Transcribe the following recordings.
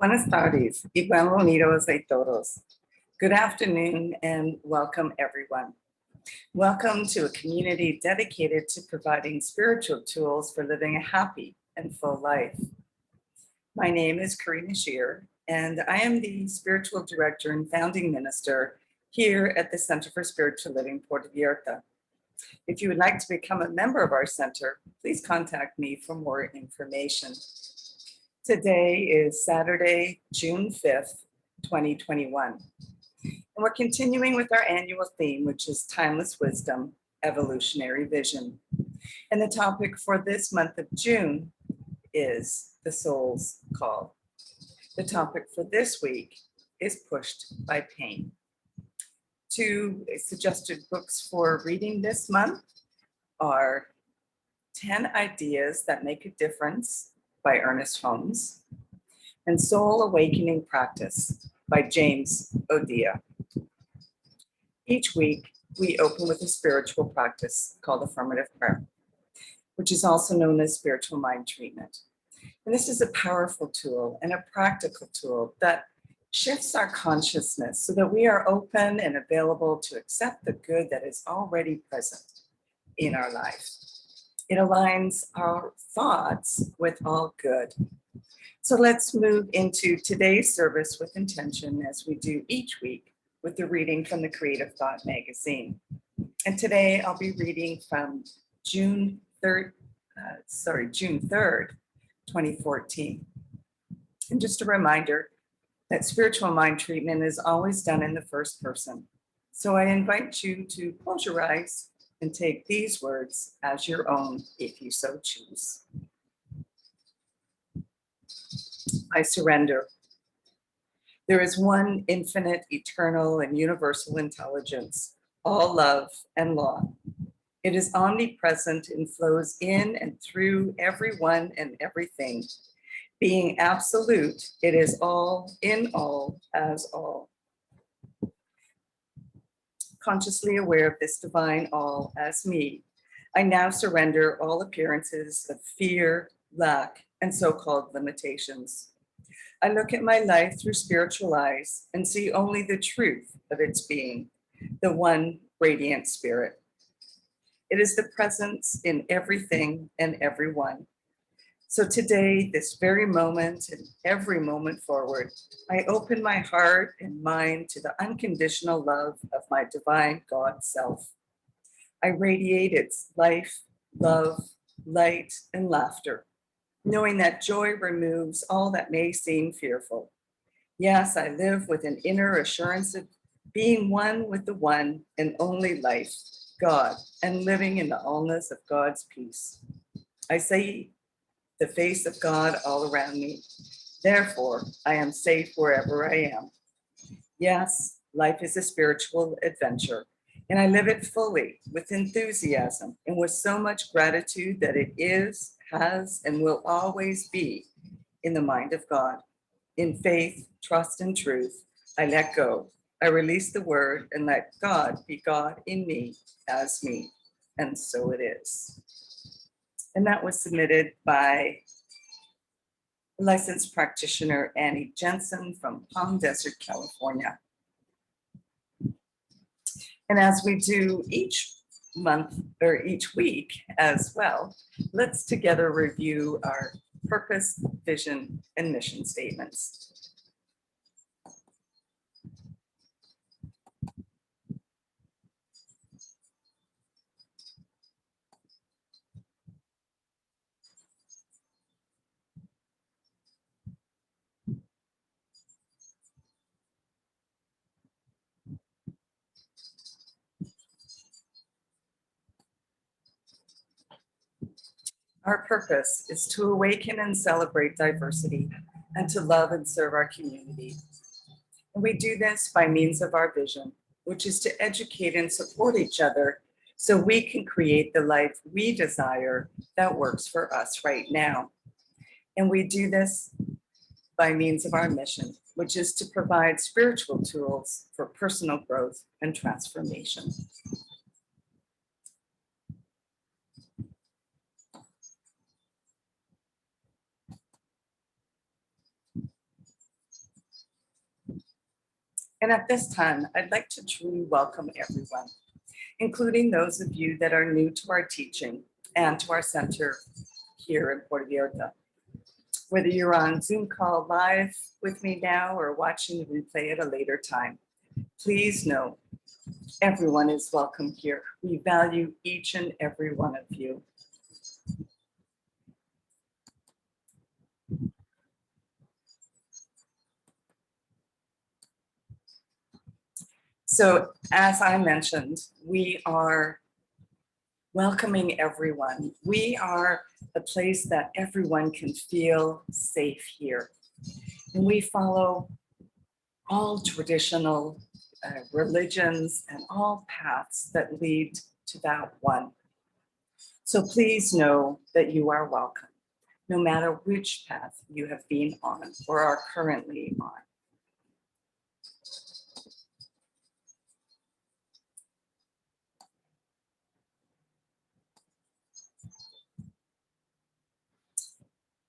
Buenas tardes y bienvenidos a todos. Good afternoon and welcome everyone. Welcome to a community dedicated to providing spiritual tools for living a happy and full life. My name is Karina Shear, and I am the Spiritual Director and Founding Minister here at the Center for Spiritual Living Puerto Vallarta. If you would like to become a member of our center, please contact me for more information. Today is Saturday, June 5th, 2021. And we're continuing with our annual theme, which is Timeless Wisdom, Evolutionary Vision. And the topic for this month of June is the Soul's Call. The topic for this week is Pushed by Pain. Two suggested books for reading this month are 10 Ideas That Make a Difference by Ernest Holmes and Soul Awakening Practice by James Odia. Each week, we open with a spiritual practice called affirmative prayer, which is also known as spiritual mind treatment. And this is a powerful tool and a practical tool that shifts our consciousness so that we are open and available to accept the good that is already present in our life. It aligns our thoughts with all good. So let's move into today's service with intention, as we do each week with the reading from the Creative Thought magazine. And today I'll be reading from June 3rd, 2014. And just a reminder that spiritual mind treatment is always done in the first person. So I invite you to close your eyes and take these words as your own if you so choose. I surrender. There is one infinite, eternal, and universal intelligence, all love and law. It is omnipresent and flows in and through everyone and everything. Being absolute, it is all in all as all. Consciously aware of this divine all as me, I now surrender all appearances of fear, lack, and so-called limitations. I look at my life through spiritual eyes and see only the truth of its being, the one radiant spirit. It is the presence in everything and everyone. So today, this very moment and every moment forward, I open my heart and mind to the unconditional love of my divine God self. I radiate its life, love, light, and laughter, knowing that joy removes all that may seem fearful. Yes, I live with an inner assurance of being one with the one and only life, God, and living in the allness of God's peace. I see the face of God all around me. Therefore, I am safe wherever I am. Yes, life is a spiritual adventure, and I live it fully with enthusiasm and with so much gratitude that it is, has, and will always be in the mind of God. In faith, trust, and truth, I let go. I release the word and let God be God in me as me. And so it is. And that was submitted by licensed practitioner Annie Jensen from Palm Desert, California. And as we do each month or each week as well, let's together review our purpose, vision, and mission statements. Our purpose is to awaken and celebrate diversity and to love and serve our community. And we do this by means of our vision, which is to educate and support each other so we can create the life we desire that works for us right now. And we do this by means of our mission, which is to provide spiritual tools for personal growth and transformation. And at this time, I'd like to truly welcome everyone, including those of you that are new to our teaching and to our center here in Puerto Vallarta. Whether you're on Zoom call live with me now or watching the replay at a later time, please know everyone is welcome here. We value each and every one of you. So as I mentioned, we are welcoming everyone. We are a place that everyone can feel safe here. And we follow all traditional religions and all paths that lead to that one. So please know that you are welcome, no matter which path you have been on or are currently on.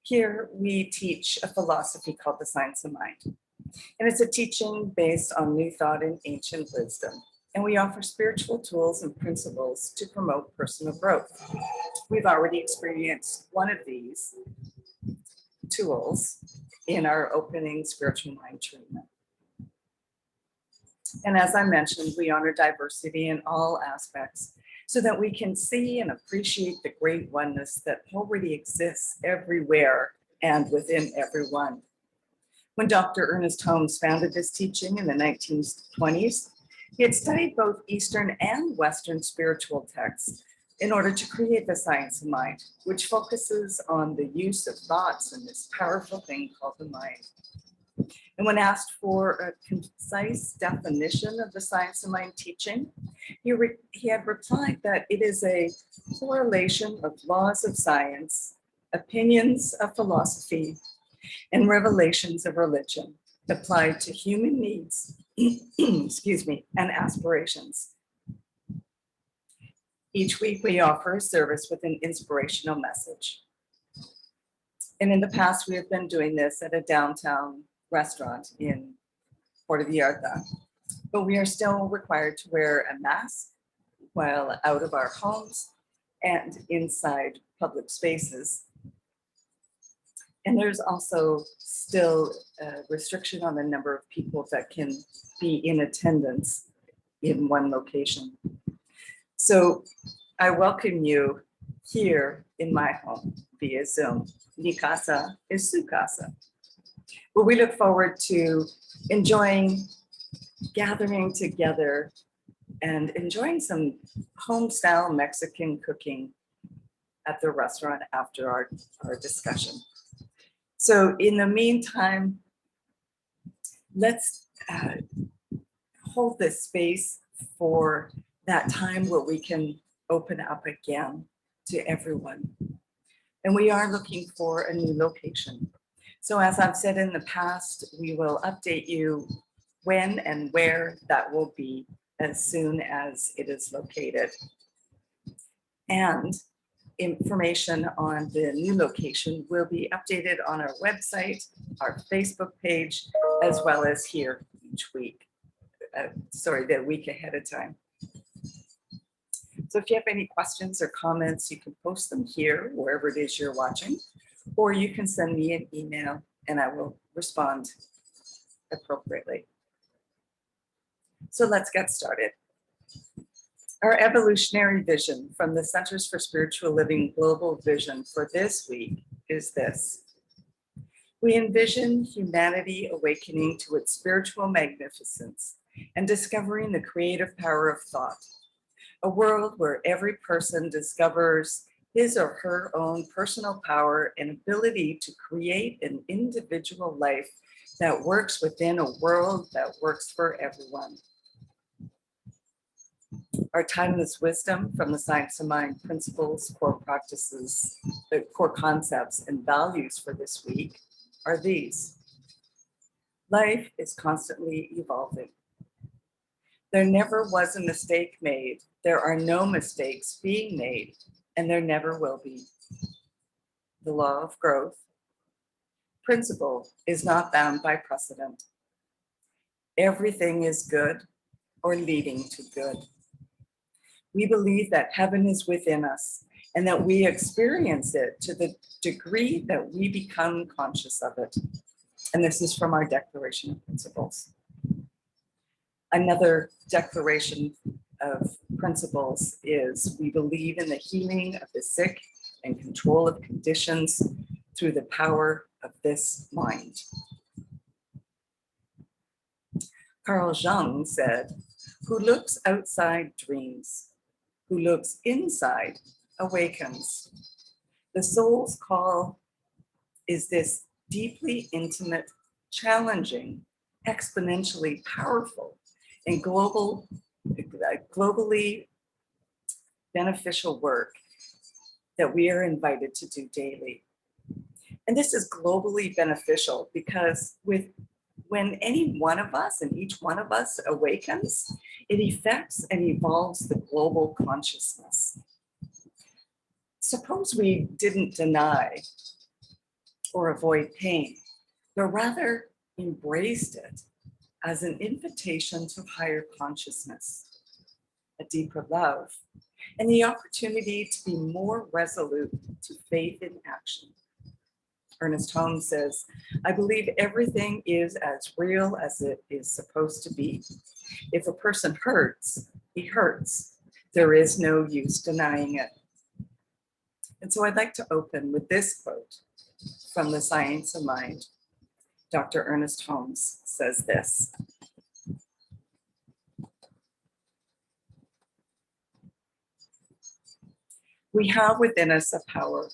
Here we teach a philosophy called the science of mind. And it's a teaching based on new thought and ancient wisdom. And we offer spiritual tools and principles to promote personal growth. We've already experienced one of these tools in our opening spiritual mind treatment. And as I mentioned, we honor diversity in all aspects so that we can see and appreciate the great oneness that already exists everywhere and within everyone. When Dr. Ernest Holmes founded this teaching in the 1920s, he had studied both Eastern and Western spiritual texts in order to create the science of mind, which focuses on the use of thoughts and this powerful thing called the mind. And when asked for a concise definition of the science of mind teaching, he had replied that it is a correlation of laws of science, opinions of philosophy, and revelations of religion applied to human needs, excuse me, and aspirations. Each week we offer a service with an inspirational message. And in the past, we have been doing this at a downtown restaurant in Puerto Vallarta, but we are still required to wear a mask while out of our homes and inside public spaces. And there's also still a restriction on the number of people that can be in attendance in one location. So I welcome you here in my home via Zoom. Mi casa es su casa. But we look forward to enjoying gathering together and enjoying some home-style Mexican cooking at the restaurant after our discussion. So in the meantime, let's hold this space for that time where we can open up again to everyone. And we are looking for a new location. So as I've said in the past, we will update you when and where that will be as soon as it is located. And information on the new location will be updated on our website, our Facebook page, as well as here each week. The week ahead of time. So if you have any questions or comments, you can post them here, wherever it is you're watching, or you can send me an email and I will respond appropriately. So let's get started. Our evolutionary vision from the Centers for Spiritual Living Global Vision for this week is this. We envision humanity awakening to its spiritual magnificence and discovering the creative power of thought. A world where every person discovers his or her own personal power and ability to create an individual life that works within a world that works for everyone. Our timeless wisdom from the science of mind principles, core practices, the core concepts and values for this week are these. Life is constantly evolving. There never was a mistake made. There are no mistakes being made, and there never will be. The law of growth principle is not bound by precedent. Everything is good or leading to good. We believe that heaven is within us and that we experience it to the degree that we become conscious of it. And this is from our Declaration of Principles. Another declaration of principles is we believe in the healing of the sick and control of conditions through the power of this mind. Carl Jung said, "Who looks outside dreams, who looks inside awakens." The soul's call is this deeply intimate, challenging, exponentially powerful, and globally beneficial work that we are invited to do daily. And this is globally beneficial because when any one of us and each one of us awakens, it affects and evolves the global consciousness. Suppose we didn't deny or avoid pain, but rather embraced it as an invitation to higher consciousness, a deeper love, and the opportunity to be more resolute to faith in action. Ernest Holmes says, "I believe everything is as real as it is supposed to be. If a person hurts, he hurts. There is no use denying it." And so I'd like to open with this quote from The Science of Mind. Dr. Ernest Holmes says this: "We have within us a power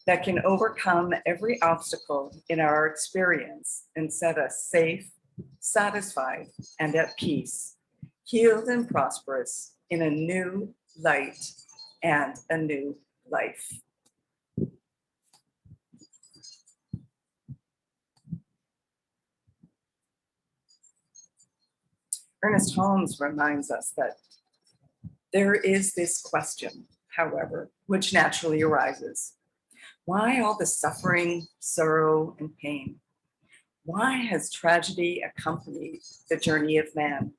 that can overcome every obstacle in our experience and set us safe, satisfied, and at peace, healed and prosperous in a new light and a new life." Ernest Holmes reminds us that there is this question, however, which naturally arises. Why all the suffering, sorrow, and pain? Why has tragedy accompanied the journey of man?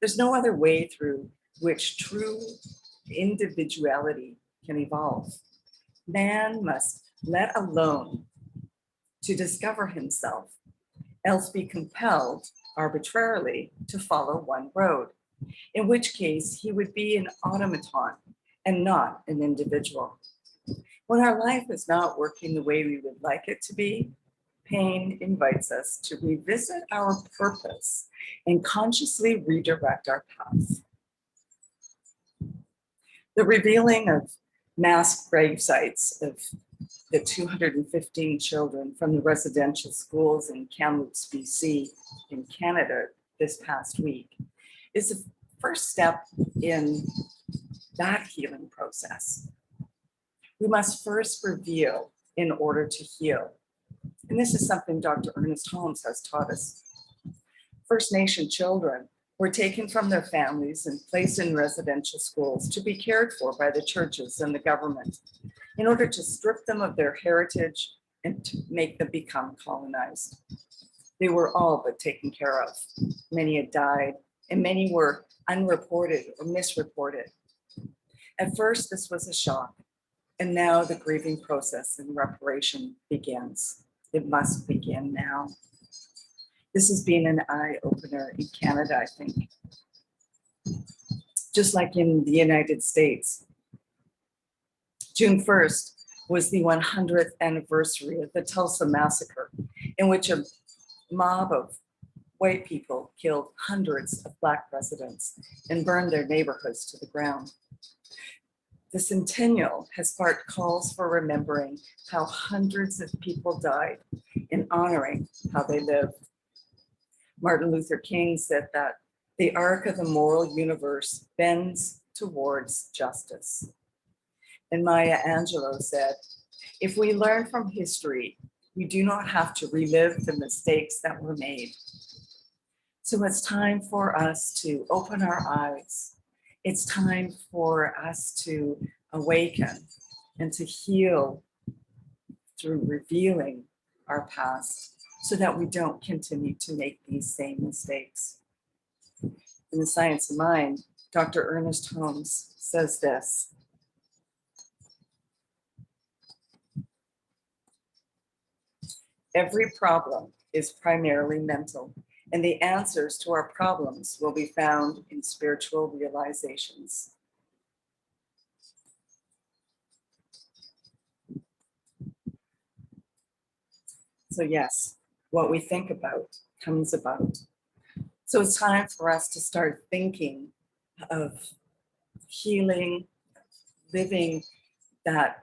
There's no other way through which true individuality can evolve. Man must let alone to discover himself, else be compelled arbitrarily to follow one road, in which case he would be an automaton and not an individual. When our life is not working the way we would like it to be, pain invites us to revisit our purpose and consciously redirect our path. The revealing of mass grave sites of the 215 children from the residential schools in Kamloops, BC, in Canada this past week is the first step in that healing process. We must first reveal in order to heal. And this is something Dr. Ernest Holmes has taught us. First Nation children were taken from their families and placed in residential schools to be cared for by the churches and the government in order to strip them of their heritage and to make them become colonized. They were all but taken care of. Many had died, and many were unreported or misreported. At first, this was a shock, and now the grieving process and reparation begins. It must begin now. This has been an eye-opener in Canada, I think. Just like in the United States. June 1st was the 100th anniversary of the Tulsa Massacre, in which a mob of white people killed hundreds of Black residents and burned their neighborhoods to the ground. The centennial has sparked calls for remembering how hundreds of people died and honoring how they lived. Martin Luther King said that the arc of the moral universe bends towards justice. And Maya Angelou said, "If we learn from history, we do not have to relive the mistakes that were made." So it's time for us to open our eyes. It's time for us to awaken and to heal through revealing our past so that we don't continue to make these same mistakes. In The Science of Mind, Dr. Ernest Holmes says this: every problem is primarily mental, and the answers to our problems will be found in spiritual realizations. So yes, what we think about comes about. So it's time for us to start thinking of healing, living that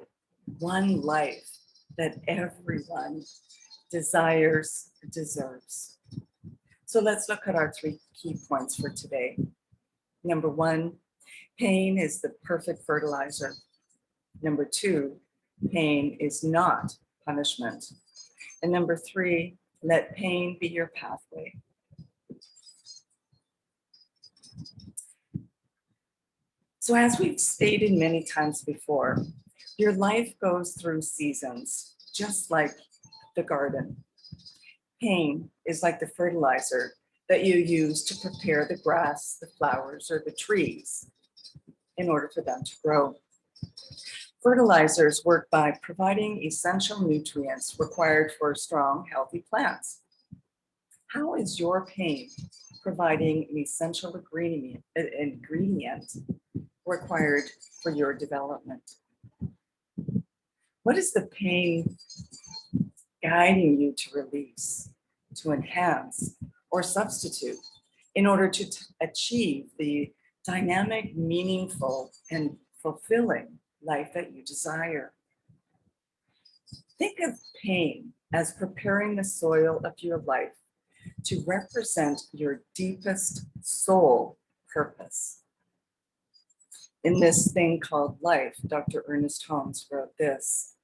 one life that everyone desires, deserves. So let's look at our 3 key points for today. Number 1, pain is the perfect fertilizer. Number 2, pain is not punishment. And number 3, let pain be your pathway. So as we've stated many times before, your life goes through seasons, just like the garden. Pain is like the fertilizer that you use to prepare the grass, the flowers, or the trees in order for them to grow. Fertilizers work by providing essential nutrients required for strong, healthy plants. How is your pain providing an essential ingredient required for your development? What is the pain guiding you to release, to enhance, or substitute in order to achieve the dynamic, meaningful, and fulfilling life that you desire? Think of pain as preparing the soil of your life to represent your deepest soul purpose. In this thing called life, Dr. Ernest Holmes wrote this: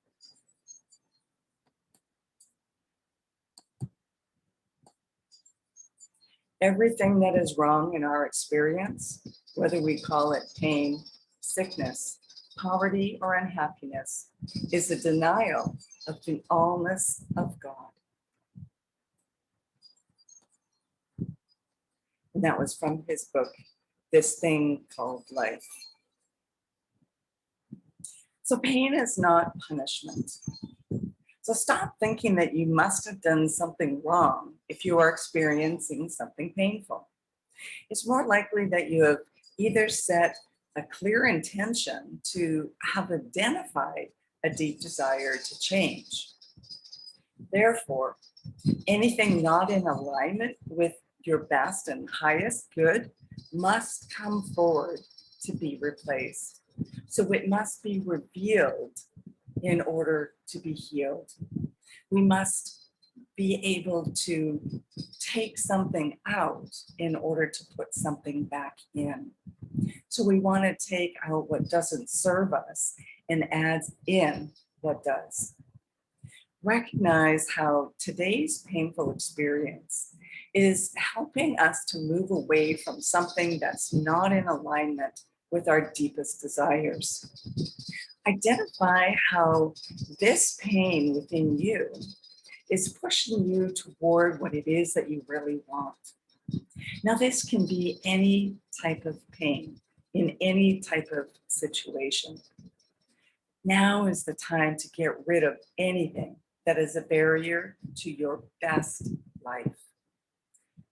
everything that is wrong in our experience, whether we call it pain, sickness, poverty, or unhappiness, is a denial of the allness of God. And that was from his book, This Thing Called Life. So pain is not punishment. So stop thinking that you must have done something wrong if you are experiencing something painful. It's more likely that you have either set a clear intention to have identified a deep desire to change. Therefore, anything not in alignment with your best and highest good must come forward to be replaced. So it must be revealed in order to be healed. We must be able to take something out in order to put something back in. So we want to take out what doesn't serve us and add in what does. Recognize how today's painful experience is helping us to move away from something that's not in alignment with our deepest desires. Identify how this pain within you is pushing you toward what it is that you really want. Now, this can be any type of pain in any type of situation. Now is the time to get rid of anything that is a barrier to your best life.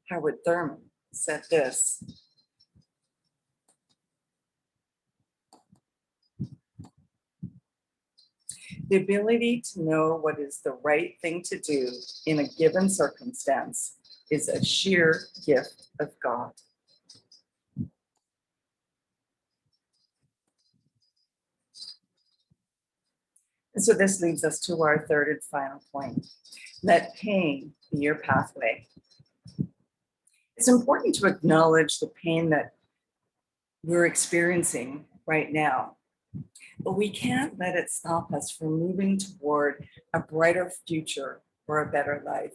Howard Thurman said this: the ability to know what is the right thing to do in a given circumstance is a sheer gift of God. And so this leads us to our third and final point. Let pain be your pathway. It's important to acknowledge the pain that we're experiencing right now, but we can't let it stop us from moving toward a brighter future or a better life.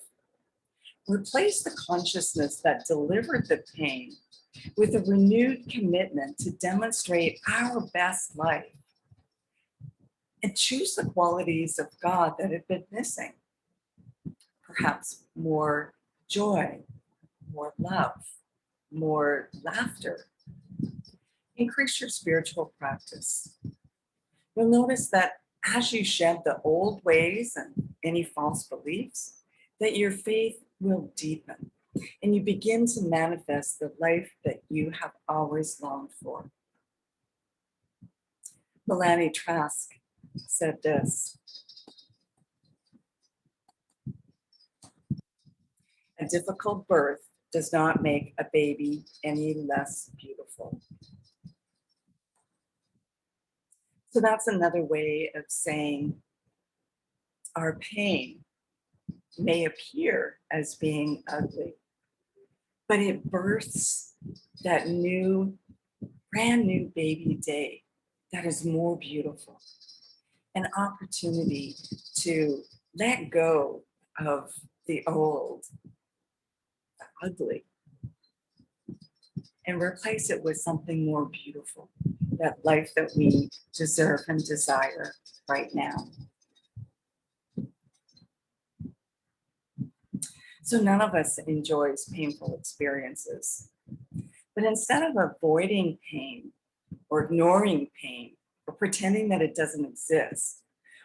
Replace the consciousness that delivered the pain with a renewed commitment to demonstrate our best life and choose the qualities of God that have been missing. perhaps more joy, more love, more laughter. Increase your spiritual practice. You'll notice that as you shed the old ways and any false beliefs, that your faith will deepen and you begin to manifest the life that you have always longed for. Melanie Trask said this: "A difficult birth does not make a baby any less beautiful." So that's another way of saying our pain may appear as being ugly, but it births that new, brand new baby day that is more beautiful. An opportunity to let go of the old, the ugly, and replace it with something more beautiful, that life that we deserve and desire right now. So none of us enjoys painful experiences. But instead of avoiding pain or ignoring pain or pretending that it doesn't exist,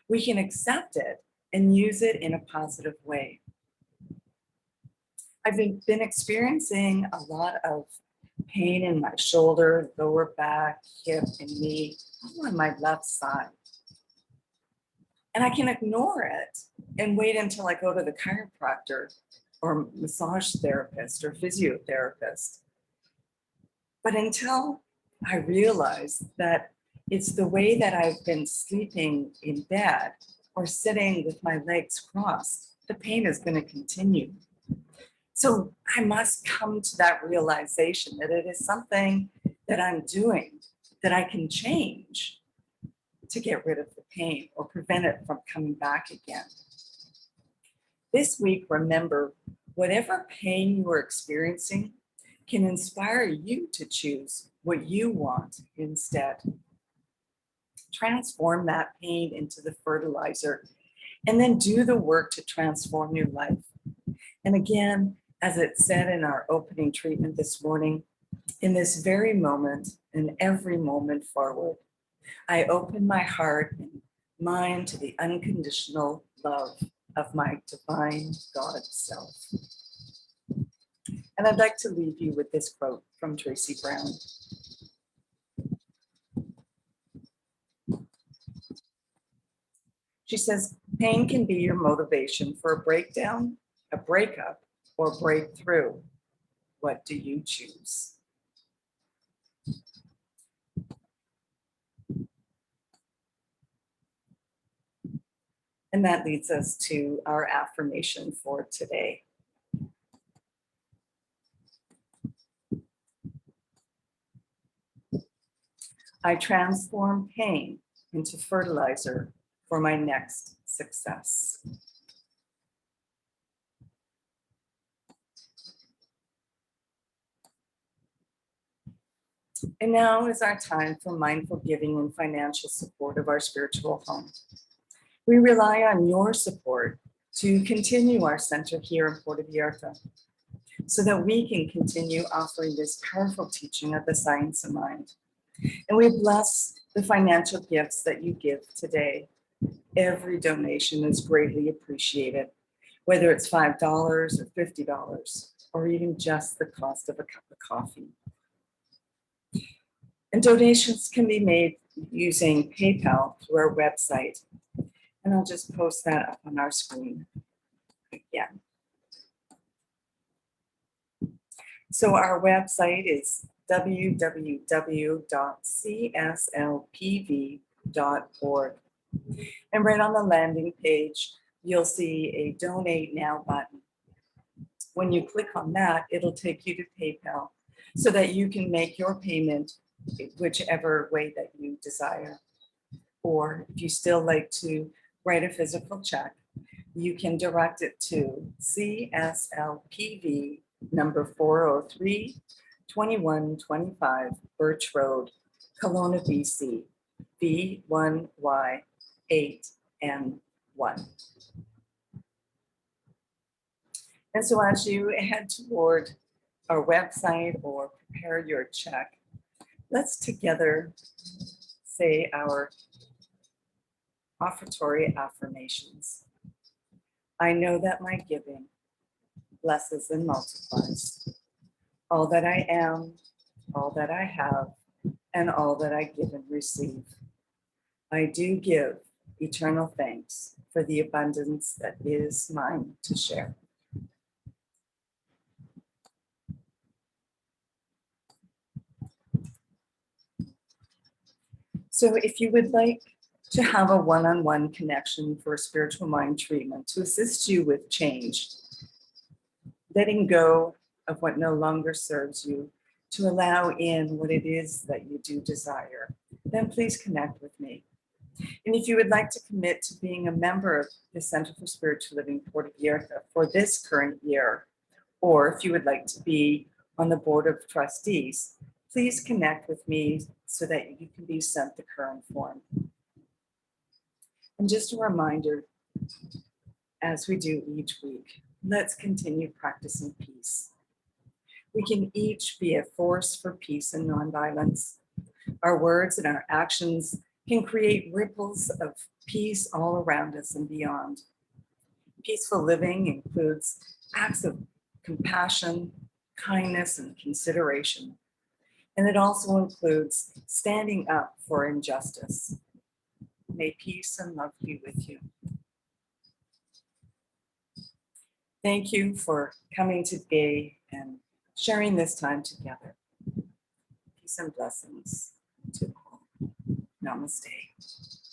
we can accept it and use it in a positive way. I've been experiencing a lot of pain in my shoulder, lower back, hip, and knee, all on my left side. And I can ignore it and wait until I go to the chiropractor or massage therapist or physiotherapist. But until I realize that it's the way that I've been sleeping in bed or sitting with my legs crossed, the pain is going to continue. So I must come to that realization that it is something that I'm doing that I can change to get rid of the pain or prevent it from coming back again. This week, remember, whatever pain you are experiencing can inspire you to choose what you want instead. Transform that pain into the fertilizer and then do the work to transform your life. And again, as it said in our opening treatment this morning, in this very moment and every moment forward, I open my heart and mind to the unconditional love of my divine God self. And I'd like to leave you with this quote from Tracy Brown. She says, "Pain can be your motivation for a breakdown, a breakup, or breakthrough. What do you choose?" And that leads us to our affirmation for today. I transform pain into fertilizer for my next success. And now is our time for mindful giving and financial support of our spiritual home. We rely on your support to continue our center here in Puerto Vallarta so that we can continue offering this powerful teaching of the science of mind. And we bless the financial gifts that you give today. Every donation is greatly appreciated, whether it's $5 or $50, or even just the cost of a cup of coffee. And donations can be made using PayPal through our website. And I'll just post that up on our screen again. So our website is www.cslpv.org. And right on the landing page, you'll see a Donate Now button. When you click on that, it'll take you to PayPal so that you can make your payment whichever way that you desire. Or if you still like to write a physical check, you can direct it to CSLPV number 403, 2125 Birch Road, Kelowna, BC, B1Y8N1. And so as you head toward our website or prepare your check, let's together say our offertory affirmations. I know that my giving blesses and multiplies all that I am, all that I have, and all that I give and receive. I do give eternal thanks for the abundance that is mine to share. So if you would like to have a one-on-one connection for spiritual mind treatment to assist you with change, letting go of what no longer serves you to allow in what it is that you do desire, then please connect with me. And if you would like to commit to being a member of the Center for Spiritual Living Puerto Vallarta for this current year, or if you would like to be on the board of trustees, please connect with me so that you can be sent the current form. And just a reminder, as we do each week, let's continue practicing peace. We can each be a force for peace and nonviolence. Our words and our actions can create ripples of peace all around us and beyond. Peaceful living includes acts of compassion, kindness, and consideration. And it also includes standing up for injustice. May peace and love be with you. Thank you for coming today and sharing this time together. Peace and blessings to all. Namaste.